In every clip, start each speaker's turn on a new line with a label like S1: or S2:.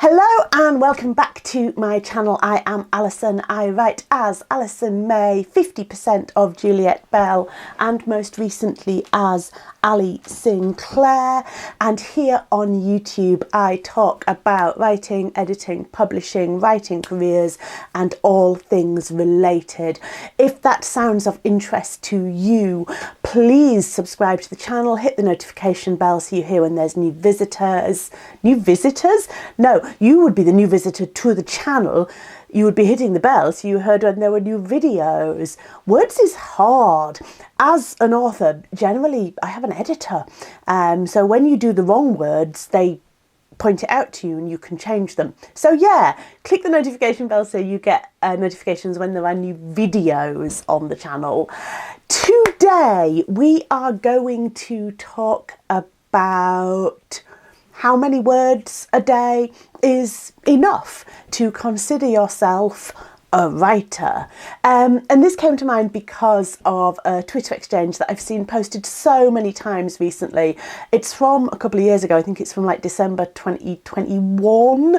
S1: Hello and welcome back to my channel. I am Alison. I write as Alison May, 50% of Juliet Bell, and most recently as Ali Sinclair. And here on YouTube I talk about writing, editing, publishing, writing careers and all things related. If that sounds of interest to you, please subscribe to the channel, hit the notification bell so you hear when there's new visitors. New visitors? No, you would be the new visitor to the channel. You would be hitting the bell so you heard when there were new videos. Words is hard. As an author, generally I have an editor. So when you do the wrong words, they point it out to you and you can change them. So yeah, click the notification bell so you get notifications when there are new videos on the channel. Today we are going to talk about how many words a day is enough to consider yourself a writer. And this came to mind because of a Twitter exchange that I've seen posted so many times recently. It's from a couple of years ago. I think it's from like December 2021.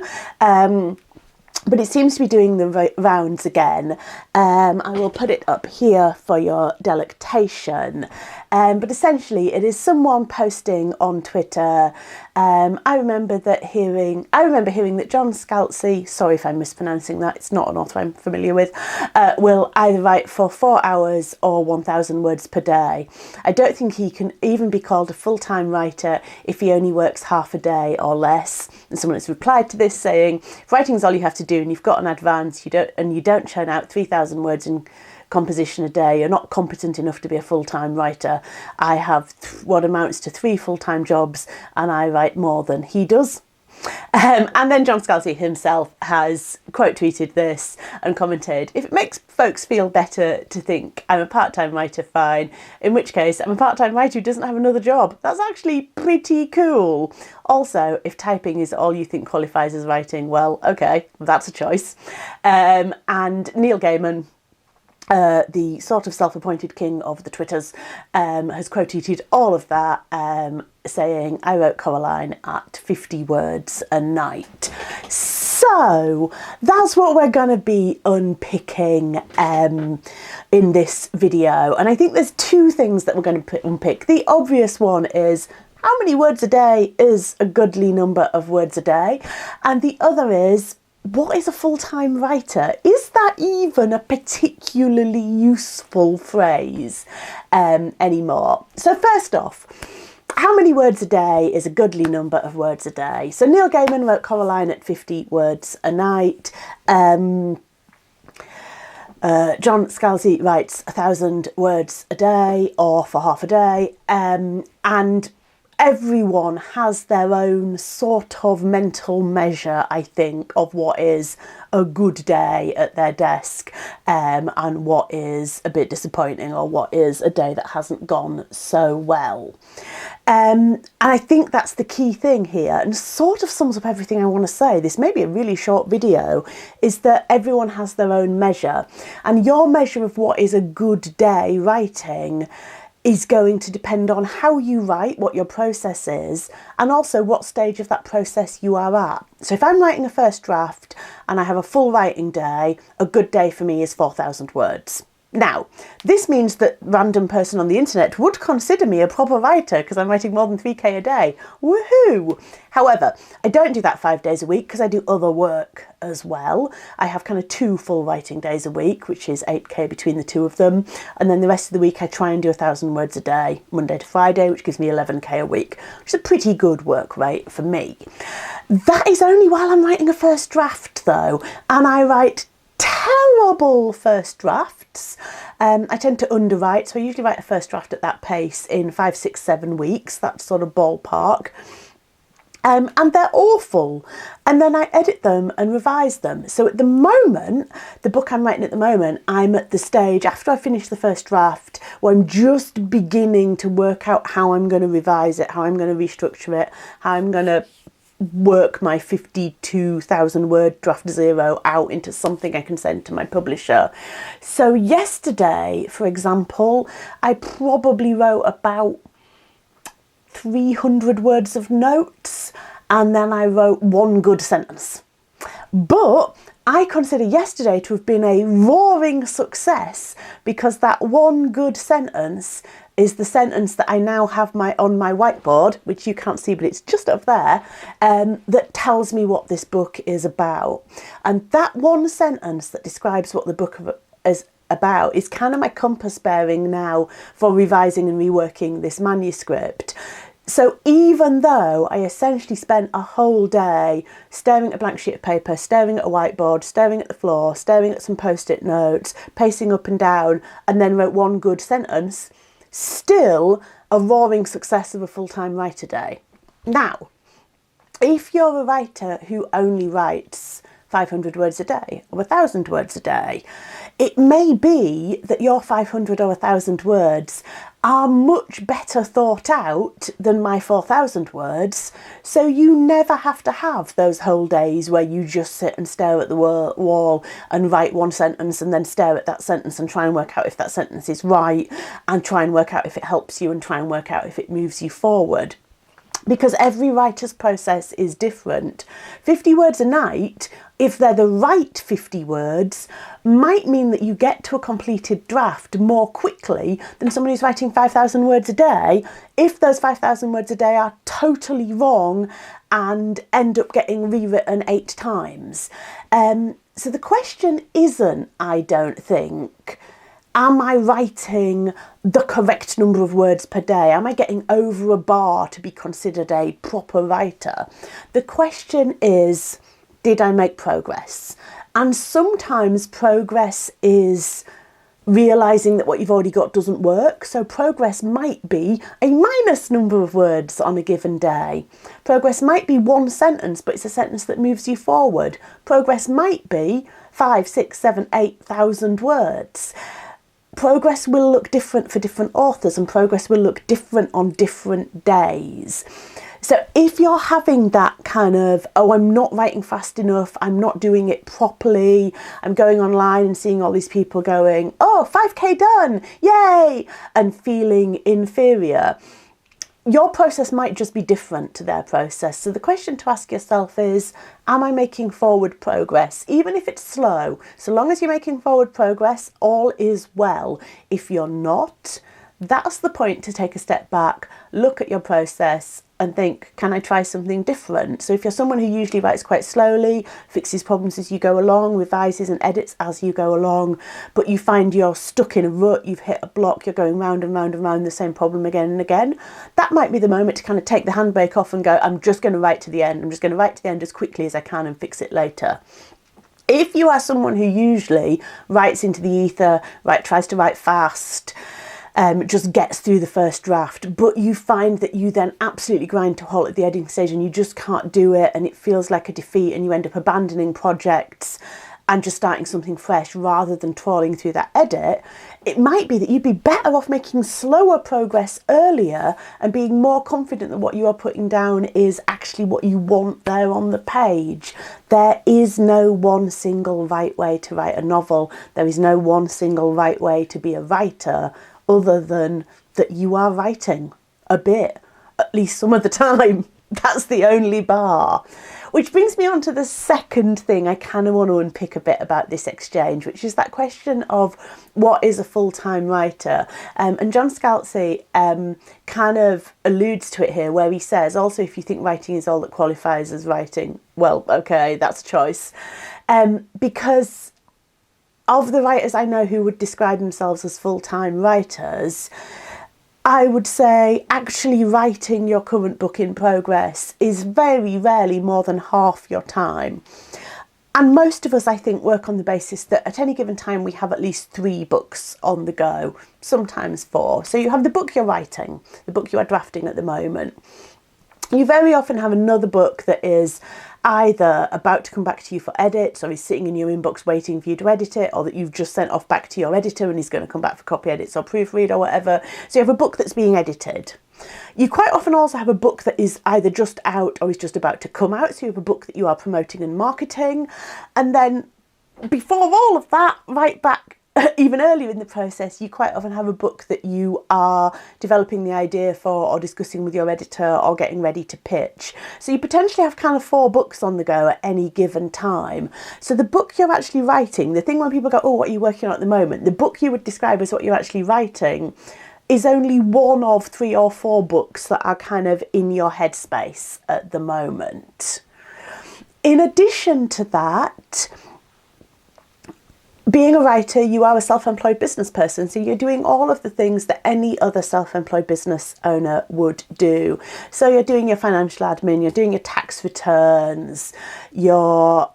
S1: But it seems to be doing the rounds again. I will put it up here for your delectation. But essentially it is someone posting on Twitter. I remember hearing that John Scalzi, sorry if I'm mispronouncing that, it's not an author I'm familiar with, will either write for 4 hours or 1,000 words per day. I don't think he can even be called a full-time writer if he only works half a day or less. And someone has replied to this saying, if writing is all you have to do and you've got an advance, you don't churn out 3,000 words in composition a day, you're not competent enough to be a full-time writer. I have what amounts to 3 full-time jobs and I write more than he does. And then John Scalzi himself has quote tweeted this and commented, if it makes folks feel better to think I'm a part-time writer, fine. In which case, I'm a part-time writer who doesn't have another job. That's actually pretty cool. Also, if typing is all you think qualifies as writing, well, okay, that's a choice. And Neil Gaiman, the sort of self-appointed king of the Twitters, has quoted all of that, saying, I wrote Coraline at 50 words a night. So that's what we're going to be unpicking in this video. And I think there's 2 things that we're going to unpick. The obvious one is, how many words a day is a goodly number of words a day? And the other is, what is a full-time writer? Is that even a particularly useful phrase anymore? So first off, how many words a day is a goodly number of words a day? So Neil Gaiman wrote Coraline at 50 words a night. John Scalzi writes 1,000 words a day or for half a day. And everyone has their own sort of mental measure, I think, of what is a good day at their desk and what is a bit disappointing or what is a day that hasn't gone so well. And I think that's the key thing here, and sort of sums up everything I want to say. This may be a really short video, is that everyone has their own measure, and your measure of what is a good day writing is going to depend on how you write, what your process is, and also what stage of that process you are at. So if I'm writing a first draft and I have a full writing day, a good day for me is 4,000 words. Now, this means that random person on the internet would consider me a proper writer because I'm writing more than 3k a day. Woohoo! However, I don't do that 5 days a week because I do other work as well. I have kind of 2 full writing days a week, which is 8k between the 2 of them. And then the rest of the week I try and do 1,000 words a day, Monday to Friday, which gives me 11k a week, which is a pretty good work rate for me. That is only while I'm writing a first draft though, and I write terrible first drafts. I tend to underwrite, so I usually write a first draft at that pace in 5, 6, 7 weeks, that sort of ballpark. And they're awful. And then I edit them and revise them. So at the moment, the book I'm writing at the moment, I'm at the stage after I finish the first draft where I'm just beginning to work out how I'm going to revise it, how I'm going to restructure it, how I'm going to work my 52,000 word draft 0 out into something I can send to my publisher. So yesterday, for example, I probably wrote about 300 words of notes and then I wrote one good sentence. But I consider yesterday to have been a roaring success, because that one good sentence is the sentence that I now have on my whiteboard, which you can't see, but it's just up there, that tells me what this book is about. And that one sentence that describes what the book is about is kind of my compass bearing now for revising and reworking this manuscript. So even though I essentially spent a whole day staring at a blank sheet of paper, staring at a whiteboard, staring at the floor, staring at some post-it notes, pacing up and down, and then wrote one good sentence, still a roaring success of a full-time writer day. Now, if you're a writer who only writes 500 words a day or 1,000 words a day, it may be that your 500 or 1,000 words are much better thought out than my 4,000 words, so you never have to have those whole days where you just sit and stare at the wall and write one sentence and then stare at that sentence and try and work out if that sentence is right, and try and work out if it helps you, and try and work out if it moves you forward. Because every writer's process is different. 50 words a night, if they're the right 50 words, might mean that you get to a completed draft more quickly than someone who's writing 5,000 words a day, if those 5,000 words a day are totally wrong and end up getting rewritten 8 times. So the question isn't, I don't think, am I writing the correct number of words per day? Am I getting over a bar to be considered a proper writer? The question is, did I make progress? And sometimes progress is realising that what you've already got doesn't work. So progress might be a minus number of words on a given day. Progress might be one sentence, but it's a sentence that moves you forward. Progress might be 5, 6, 7, 8,000 words. Progress will look different for different authors, and progress will look different on different days. So if you're having that kind of, oh, I'm not writing fast enough, I'm not doing it properly, I'm going online and seeing all these people going, oh, 5k done, yay, and feeling inferior, your process might just be different to their process. So the question to ask yourself is, am I making forward progress? Even if it's slow, so long as you're making forward progress, all is well. If you're not, that's the point to take a step back, look at your process and think, can I try something different? So if you're someone who usually writes quite slowly, fixes problems as you go along, revises and edits as you go along, but you find you're stuck in a rut, you've hit a block, you're going round and round and round the same problem again and again, that might be the moment to kind of take the handbrake off and go, I'm just going to write to the end. I'm just going to write to the end as quickly as I can and fix it later. If you are someone who usually writes into the ether, tries to write fast, just gets through the first draft, but you find that you then absolutely grind to a halt at the editing stage and you just can't do it and it feels like a defeat and you end up abandoning projects and just starting something fresh rather than trawling through that edit, it might be that you'd be better off making slower progress earlier and being more confident that what you are putting down is actually what you want there on the page. There is no one single right way to write a novel. There is no one single right way to be a writer, other than that you are writing a bit, at least some of the time. That's the only bar. Which brings me on to the second thing I kind of want to unpick a bit about this exchange, which is that question of what is a full-time writer? And John Scalzi kind of alludes to it here, where he says, also, if you think writing is all that qualifies as writing, well, okay, that's a choice. Because of the writers I know who would describe themselves as full-time writers, I would say actually writing your current book in progress is very rarely more than half your time. And most of us, I think, work on the basis that at any given time we have at least 3 books on the go, sometimes 4. So you have the book you're writing, the book you are drafting at the moment. You very often have another book that is either about to come back to you for edits, or is sitting in your inbox waiting for you to edit it, or that you've just sent off back to your editor and he's going to come back for copy edits or proofread or whatever. So you have a book that's being edited. You quite often also have a book that is either just out or is just about to come out. So you have a book that you are promoting and marketing. And then before all of that, right back even earlier in the process, you quite often have a book that you are developing the idea for or discussing with your editor or getting ready to pitch. So you potentially have kind of 4 books on the go at any given time. So the book you're actually writing, the thing when people go, oh, what are you working on at the moment? The book you would describe as what you're actually writing is only one of 3 or 4 books that are kind of in your headspace at the moment. In addition to that, being a writer, you are a self-employed business person, so you're doing all of the things that any other self-employed business owner would do. So you're doing your financial admin, you're doing your tax returns, you're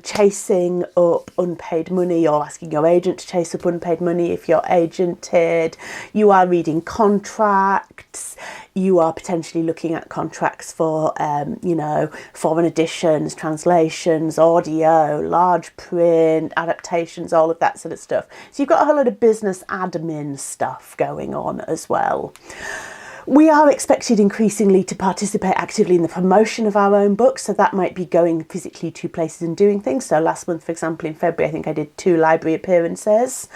S1: chasing up unpaid money, you're asking your agent to chase up unpaid money if you're agented, you are reading contracts, you are potentially looking at contracts for, foreign editions, translations, audio, large print, adaptations, all of that sort of stuff. So you've got a whole lot of business admin stuff going on as well. We are expected increasingly to participate actively in the promotion of our own books, so that might be going physically to places and doing things. So last month, for example, in February, I think I did 2 library appearances.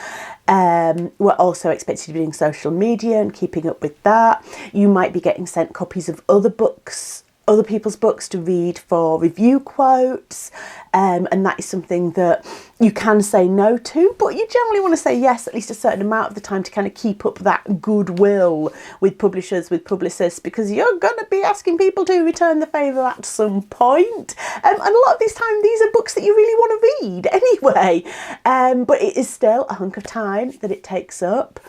S1: We're also expected to be doing social media and keeping up with that. You might be getting sent copies of other people's books to read for review quotes, and that is something that you can say no to, but you generally want to say yes at least a certain amount of the time to kind of keep up that goodwill with publishers, with publicists, because you're going to be asking people to return the favour at some point. And a lot of these times, these are books that you really want to read anyway, but it is still a hunk of time that it takes up.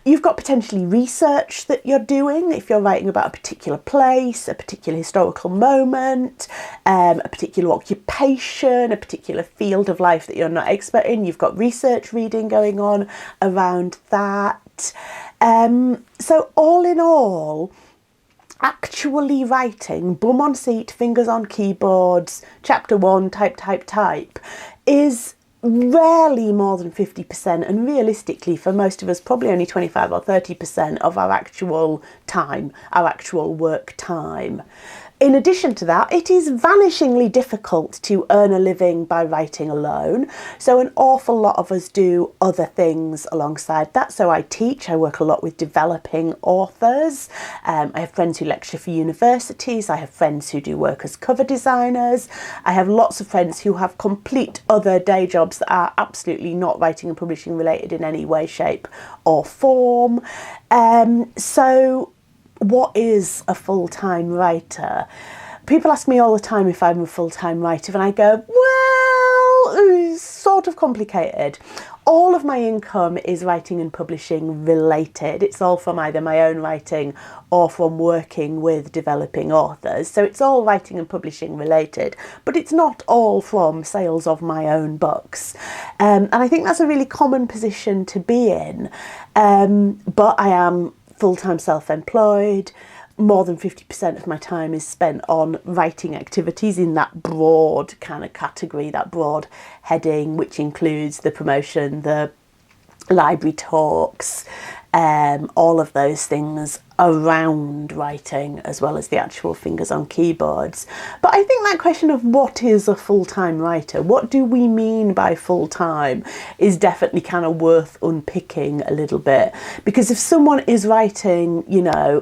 S1: You've got potentially research that you're doing if you're writing about a particular place, a particular historical moment, a particular occupation, a particular field of life that you're not expert in. You've got research reading going on around that. So all in all, actually writing, bum on seat, fingers on keyboards, chapter 1, type, is rarely more than 50%, and realistically for most of us probably only 25 or 30% of our actual time, our actual work time. In addition to that, it is vanishingly difficult to earn a living by writing alone. So an awful lot of us do other things alongside that. So I teach, I work a lot with developing authors. I have friends who lecture for universities. I have friends who do work as cover designers. I have lots of friends who have complete other day jobs that are absolutely not writing and publishing related in any way, shape or form. So what is a full-time writer? People ask me all the time if I'm a full-time writer, and I go, well, it's sort of complicated. All of my income is writing and publishing related. It's all from either my own writing or from working with developing authors. So it's all writing and publishing related, but it's not all from sales of my own books. And I think that's a really common position to be in. But I am full-time self-employed. More than 50% of my time is spent on writing activities in that broad kind of category, that broad heading, which includes the promotion, the library talks, all of those things around writing, as well as the actual fingers on keyboards. But I think that question of what is a full-time writer, what do we mean by full-time, is definitely kind of worth unpicking a little bit. Because if someone is writing,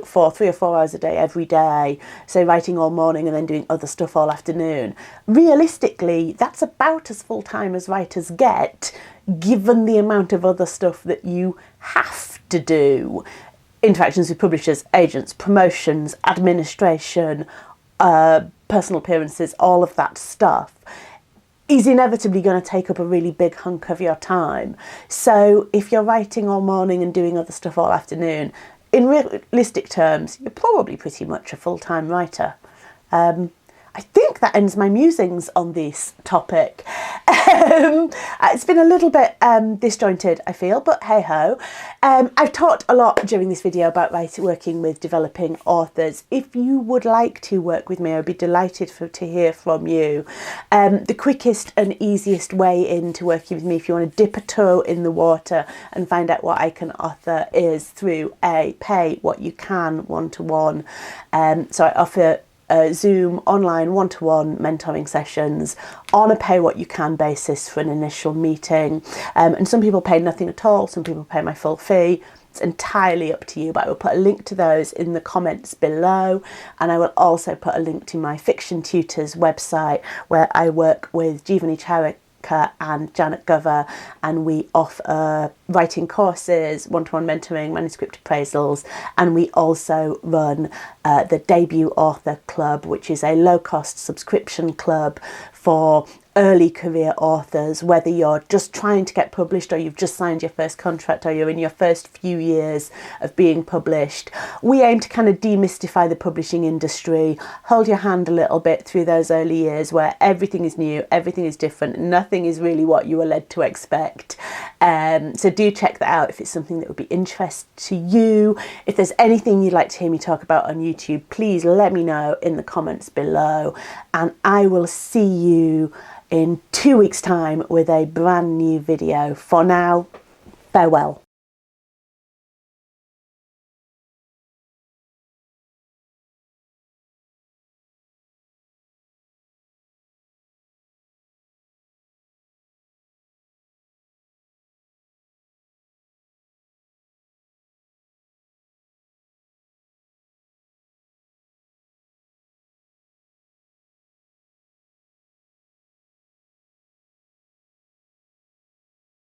S1: for 3 or 4 hours a day every day, say writing all morning and then doing other stuff all afternoon, realistically that's about as full-time as writers get, given the amount of other stuff that you have to do. Interactions with publishers, agents, promotions, administration, personal appearances, all of that stuff is inevitably going to take up a really big hunk of your time. So if you're writing all morning and doing other stuff all afternoon, in realistic terms, you're probably pretty much a full-time writer. I think that ends my musings on this topic. It's been a little bit disjointed, I feel, but hey-ho. I've talked a lot during this video about working with developing authors. If you would like to work with me, I'd be delighted to hear from you. The quickest and easiest way into working with me, if you want to dip a toe in the water and find out what I can offer, is through a pay what you can one-to-one. So I offer Zoom online one-to-one mentoring sessions on a pay what you can basis for an initial meeting. And some people pay nothing at all, some people pay my full fee. It's entirely up to you, but I will put a link to those in the comments below, and I will also put a link to my Fiction Tutors website where I work with Jeevani Charika and Janet Gover, and we offer writing courses, one-to-one mentoring, manuscript appraisals, and we also run the Debut Author Club, which is a low-cost subscription club for early career authors, whether you're just trying to get published or you've just signed your first contract or you're in your first few years of being published. We aim to kind of demystify the publishing industry, hold your hand a little bit through those early years where everything is new, everything is different, nothing is really what you were led to expect. So do check that out if it's something that would be interest to you. If there's anything you'd like to hear me talk about on YouTube, please let me know in the comments below, and I will see you in 2 weeks' time with a brand new video. For now, farewell.